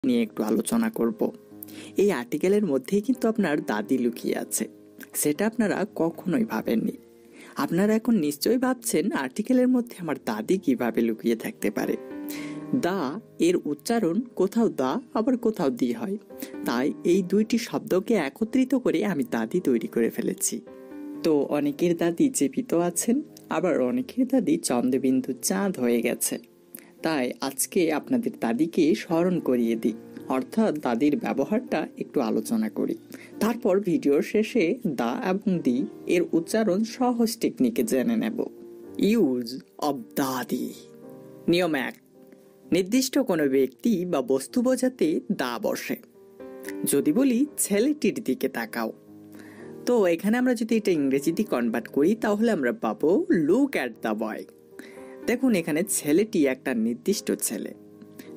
নিয়ে একটু আলোচনা করব। এই আর্টিকেলের মধ্যেই কিন্তু আপনার দাদি লুকিয়ে আছে, সেটা আপনারা কখনোই ভাবেননি। আপনারা এখন নিশ্চয়ই ভাবছেন আর্টিকেলের মধ্যে আমার দাদি কিভাবে লুকিয়ে থাকতে পারে। দা এর উচ্চারণ কোথাও দা আবার কোথাও দি হয়, তাই এই দুইটি শব্দকে একত্রিত করে আমি দাদি তৈরি করে ফেলেছি। তো অনেকের দাদি জীবিত আছেন, আবার অনেকের দাদি চন্দ্রবিন্দু চাঁদ হয়ে গেছে। তাই আজকে আপনাদের দাদিকে স্মরণ করিয়ে দিই, অর্থাৎ দাদির ব্যবহারটা একটু আলোচনা করি। তারপর ভিডিওর শেষে দা এবং দি এর উচ্চারণ সহজ টেকনিকে জেনে নেব। ইউজ অব দাদি। নিয়ম 1, নির্দিষ্ট কোনো ব্যক্তি বা বস্তু বোঝাতে দা বসে। যদি বলি ছেলেটির দিকে তাকাও, তো এখানে আমরা যদি এটা ইংরেজিতে কনভার্ট করি তাহলে আমরা পাবো লুক অ্যাট দ্য বয়। দেখুন এখানে ছেলেটি একটা নির্দিষ্ট ছেলে,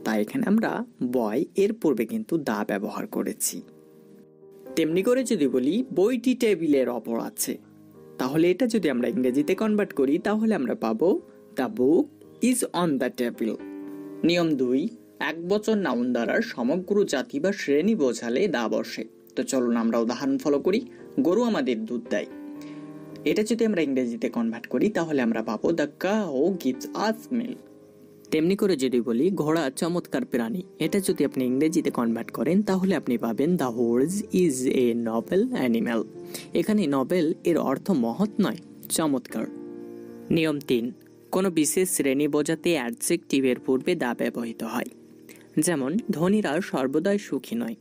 তাই এখানে আমরা বয় এর পূর্বে কিন্তু দা ব্যবহার করেছি। তেমনি করে যদি বলি বইটি টেবিলের ওপর আছে, তাহলে এটা যদি আমরা ইংরেজিতে কনভার্ট করি তাহলে আমরা পাবো the book is on the table. নিয়ম 2, একবচন নাউন দ্বারা সমগ্র জাতি বা শ্রেণী বোঝালে দা বসে। তো চলুন আমরা উদাহরণ ফলো করি। গরু আমাদের দুধ দেয়, এটা যদি আমরা ইংরেজিতে কনভার্ট করি তাহলে আমরা পাবো the cow gives us milk. তেমনি করে যদি বলি ঘোড়া চমৎকার প্রাণী, এটা যদি আপনি ইংরেজিতে কনভার্ট করেন তাহলে আপনি পাবেন the horse is a noble animal. এখানে নবেল এর অর্থ মহৎ নয়, চমৎকার। নিয়ম 3, কোনো বিশেষ শ্রেণী বোঝাতে অ্যাডজেক্টিভের পূর্বে দা ব্যবহৃত হয়। যেমন ধনীরা সর্বদাই সুখী নয়,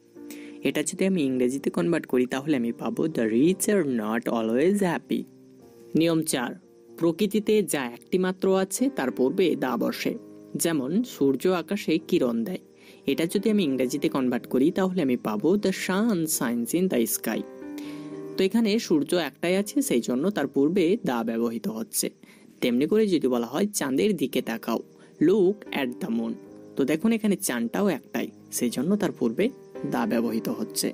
এটা যদি আমি ইংরেজিতে কনভার্ট করি তাহলে আমি পাবো the rich are not always happy. নিয়ম 4, প্রকৃতিতে যা একটি মাত্র আছে তার পূর্বে দা বসে। যেমন সূর্য আকাশে কিরণ দেয়, এটা যদি আমি ইংরেজিতে কনভার্ট করি তাহলে আমি পাবো the sun shines in the sky. তো এখানে সূর্য একটাই আছে, সেই জন্য তার পূর্বে দা ব্যবহৃত হচ্ছে। তেমনি করে যদি বলা হয় চাঁদের দিকে তাকাও, লুক অ্যাট দ্য মুন, তো দেখুন এখানে চাঁদটাও একটাই, সেই জন্য তার পূর্বে দা ব্যবহৃত হচ্ছে।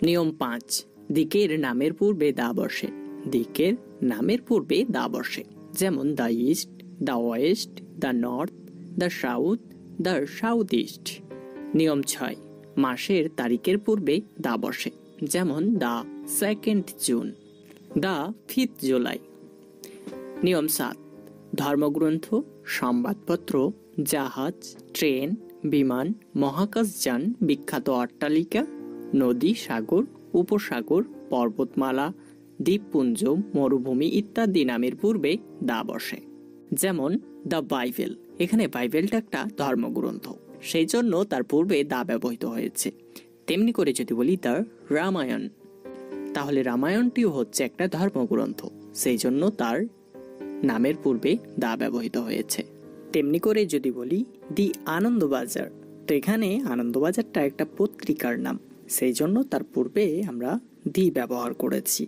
নিয়ম 5, দিকের নামের পূর্বে দা বসে। দিকের নামের পূর্বে দা বসে, যেমন the east, the West, the north, the south, the south east. নিয়ম 6, মাসের তারিখের পূর্বে দা বসে। যেমন the 2nd June, the 5th July. নিয়ম 7, ধর্মগ্রন্থ, সংবাদপত্র, জাহাজ, ট্রেন, বিমান, মহাকাশযান, বিখ্যাত অট্টালিকা, নদী, সাগর, উপসাগর, পর্বতমালা, দ্বীপপুঞ্জ, মরুভূমি ইত্যাদি নামের পূর্বে দা বসে। যেমন দ্য বাইবেল, এখানে বাইবেলটা একটা ধর্মগ্রন্থ, সেই জন্য তার পূর্বে দা ব্যবহৃত হয়েছে। তেমনি করে যদি বলি দ্য রামায়ণ, তাহলে রামায়ণটিও হচ্ছে একটা ধর্মগ্রন্থ, সেই জন্য তার নামের পূর্বে দা ব্যবহৃত হয়েছে। তেমনি করে যদি বলি দি আনন্দবাজার, তো এখানে আনন্দবাজারটা একটা পত্রিকার নাম, সেই জন্য তার পূর্বে আমরা দি ব্যবহার করেছি।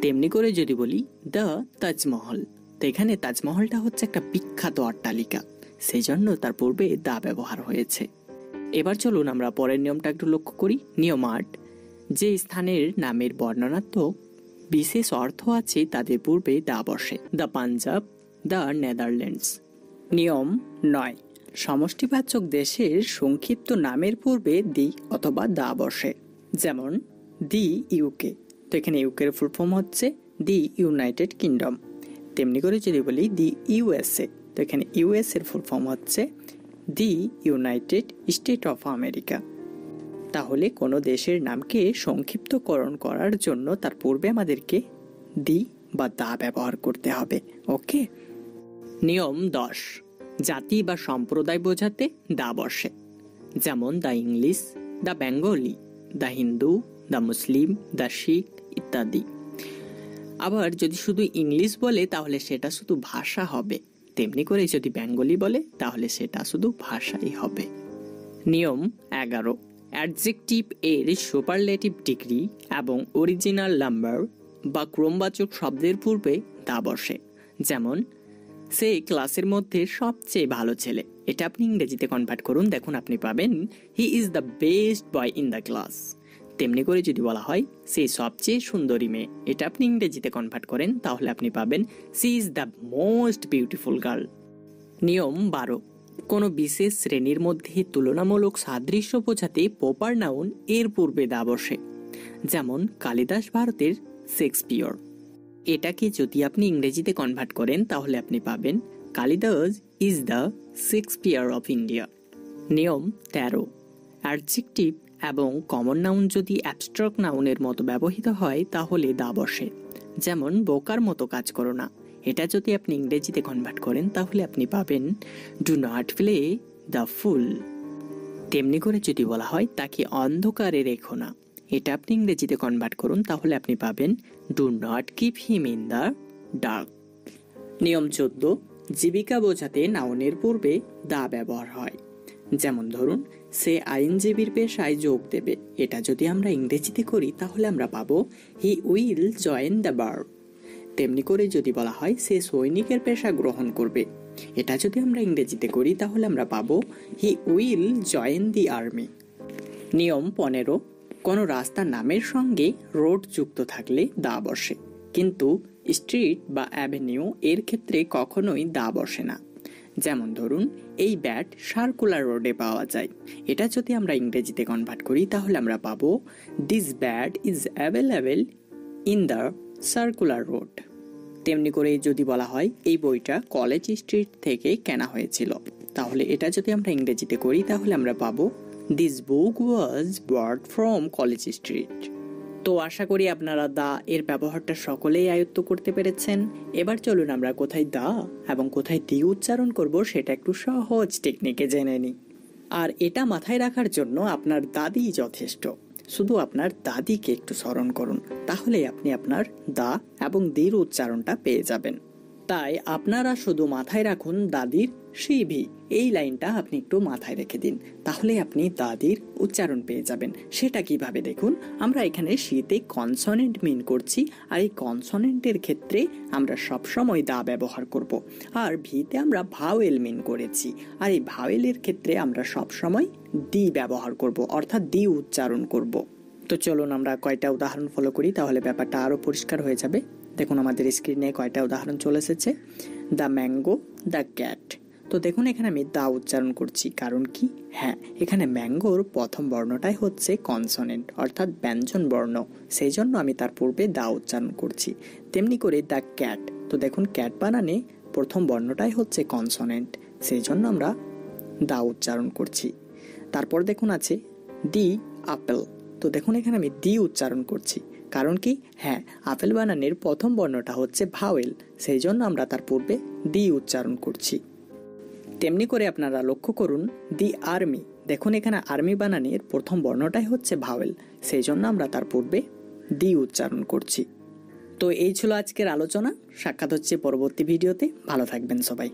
তেমনি করে যদি বলি দ্য তাজমহল, তো এখানে তাজমহলটা হচ্ছে একটা বিখ্যাত অট্টালিকা, সেই জন্য তার পূর্বে দা ব্যবহার হয়েছে। এবার চলুন আমরা পরের নিয়মটা একটু লক্ষ্য করি। নিয়ম 8, যে স্থানের নামের বর্ণনাত্মক বিশেষ অর্থ আছে তাদের পূর্বে দা বসে। The Punjab, the Netherlands. নিয়ম 9, সমষ্টিবাচক দেশের সংক্ষিপ্ত নামের পূর্বে দি অথবা দা বসে। যেমন দি ইউকে, তো এখানে ইউকের ফুল ফর্ম হচ্ছে দি ইউনাইটেড কিংডম। তেমনি করে যদি বলি দি ইউএসএ, তো এখানে ইউএস এর ফুল ফর্ম হচ্ছে the United state of America. তাহলে কোনো দেশের নামকে সংক্ষিপ্তকরণ করার জন্য তার পূর্বে আমাদেরকে দি বা দা ব্যবহার করতে হবে। ওকে। নিয়ম 10, জাতি বা সম্প্রদায় বোঝাতে দা বসে। যেমন the English, the Bengali, the Hindu, the Muslim, the Sikh ইত্যাদি। আবার যদি শুধু ইংলিশ বলে তাহলে সেটা শুধু ভাষা হবে, তেমনি করে যদি বেঙ্গলি বলে তাহলে সেটা শুধু ভাষাই হবে। নিয়ম 11, অ্যাডজেক্টিভ এর সুপারলেটিভ ডিগ্রি এবং অরিজিনাল নাম্বার বা ক্রমবাচক শব্দের পূর্বে দা বসে। যেমন সে ক্লাসের মধ্যে সবচেয়ে ভালো ছেলে, এটা আপনি ইংরেজিতে কনভার্ট করুন, দেখুন আপনি পাবেন he is the best boy in the class. তেমনি করে যদি বলা হয় সে সবচেয়ে সুন্দরী মেয়ে, এটা আপনি ইংরেজিতে কনভার্ট করেন তাহলে আপনি পাবেন she is the most beautiful girl. নিয়ম 12, কোনো বিশেষ শ্রেণীর মধ্যে তুলনামূলক সাদৃশ্য বোঝাতে প্রপার নাউন এর পূর্বে দা বসে, যেমন কালিদাস ভারতের শেক্সপিয়র। এটাকে যদি আপনি ইংরেজিতে কনভার্ট করেন তাহলে আপনি পাবেন Kalidas is the Shakespeare of India. নিয়ম 13, অ্যাডজেক্টিভ এবং কমন নাউন যদি অ্যাবস্ট্রাক্ট নাউনের মতো ব্যবহৃত হয় তাহলে দা বসে, যেমন বোকার মতো কাজ করো না। এটা যদি আপনি ইংরেজিতে কনভার্ট করেন তাহলে আপনি পাবেন ডু নট প্লে দ্য ফুল। তেমনি করে যদি বলা হয় তাকে অন্ধকারে রেখো না, এটা আপনি ইংরেজিতে কনভার্ট করুন তাহলে আপনি পাবেন do not keep him in the dark. নিয়ম 14, জীবিকা বোঝাতে নাউনের পূর্বে দা ব্যবহার হয়। যেমন ধরুন, সে আইনজীবীর পেশায় যোগ দেবে, এটা যদি আমরা ইংরেজিতে করি তাহলে আমরা পাবো হি উইল জয়েন দ্য বার। তেমনি করে যদি বলা হয় সে সৈনিকের পেশা গ্রহণ করবে, এটা যদি আমরা ইংরেজিতে করি তাহলে আমরা পাবো he will join the army. নিয়ম 15, কোনো রাস্তার নামের সঙ্গে রোড যুক্ত থাকলে দা বসে, কিন্তু স্ট্রিট বা অ্যাভিনিউ এর ক্ষেত্রে কখনোই দা বসে না। যেমন ধরুন, এই ব্যাট সার্কুলার রোডে পাওয়া যায়, এটা যদি আমরা ইংরেজিতে কনভার্ট করি তাহলে আমরা পাবো this bat is available in the circular road. তেমনি করে যদি বলা হয় এই বইটা কলেজ স্ট্রিট থেকে কেনা হয়েছিল, তাহলে এটা যদি আমরা ইংরেজিতে করি তাহলে আমরা পাবো this book was bought from College Street. তো আশা করি আপনারা দা এর ব্যবহারটা সকলেই আয়ত্ত করতে পেরেছেন। এবার চলুন আমরা কোথায় দা এবং কোথায় দি উচ্চারণ করব সেটা একটু সহজ টেকনিকে জেনে নিই। আর এটা মাথায় রাখার জন্য আপনার দাদি যথেষ্ট। শুধু আপনার দাদিকে একটু স্মরণ করুন, তাহলেই আপনি আপনার দা এবং দির উচ্চারণটা পেয়ে যাবেন। তাই আপনারা শুধু মাথায় রাখুন দাদির শিভি, এই লাইনটা আপনি একটু মাথায় রেখে দিন, তাহলে আপনি দাদির উচ্চারণ পেয়ে যাবেন। সেটা কিভাবে দেখুন, আমরা এখানে শীতে কনসনেন্ট মিন করছি, আর এই কনসনেন্টের ক্ষেত্রে আমরা সবসময় দা ব্যবহার করব। আর ভিতে আমরা ভাওয়েল মিন করেছি, আর এই ভাওয়েলের ক্ষেত্রে আমরা সবসময় দি ব্যবহার করব, অর্থাৎ দি উচ্চারণ করব। তো চলুন আমরা কয়টা উদাহরণ ফলো করি, তাহলে ব্যাপারটা আরো পরিষ্কার হয়ে যাবে। দেখুন আমাদের স্ক্রিনে কয়টা উদাহরণ চলে এসেছে। The mango, the cat. তো দেখুন এখানে আমি দা উচ্চারণ করছি, কারণ কি, হ্যাঁ এখানে ম্যাঙ্গোর প্রথম বর্ণটাই হচ্ছে কনসনেন্ট অর্থাৎ ব্যঞ্জন বর্ণ, সেই জন্য আমি তার পূর্বে দা উচ্চারণ করছি। তেমনি করে দ্য ক্যাট, তো দেখুন ক্যাট বানানে প্রথম বর্ণটাই হচ্ছে কনসনেন্ট, সেই জন্য আমরা দা উচ্চারণ করছি। তারপর দেখুন আছে দি আপেল, তো দেখুন এখানে আমি দি উচ্চারণ করছি, কারণ কি, হ্যাঁ আপেল বানানের প্রথম বর্ণটা হচ্ছে ভাওয়েল, সেই জন্য আমরা তার পূর্বে দি উচ্চারণ করছি। তেমনি করে আপনারা লক্ষ্য করুন দি আর্মি, দেখুন এখানে আর্মি বানানের প্রথম বর্ণটাই হচ্ছে ভাওয়েল, সেই জন্য আমরা তার পূর্বে দি উচ্চারণ করছি। তো এই ছিল আজকের আলোচনা। সাক্ষাৎ হচ্ছে পরবর্তী ভিডিওতে। ভালো থাকবেন সবাই।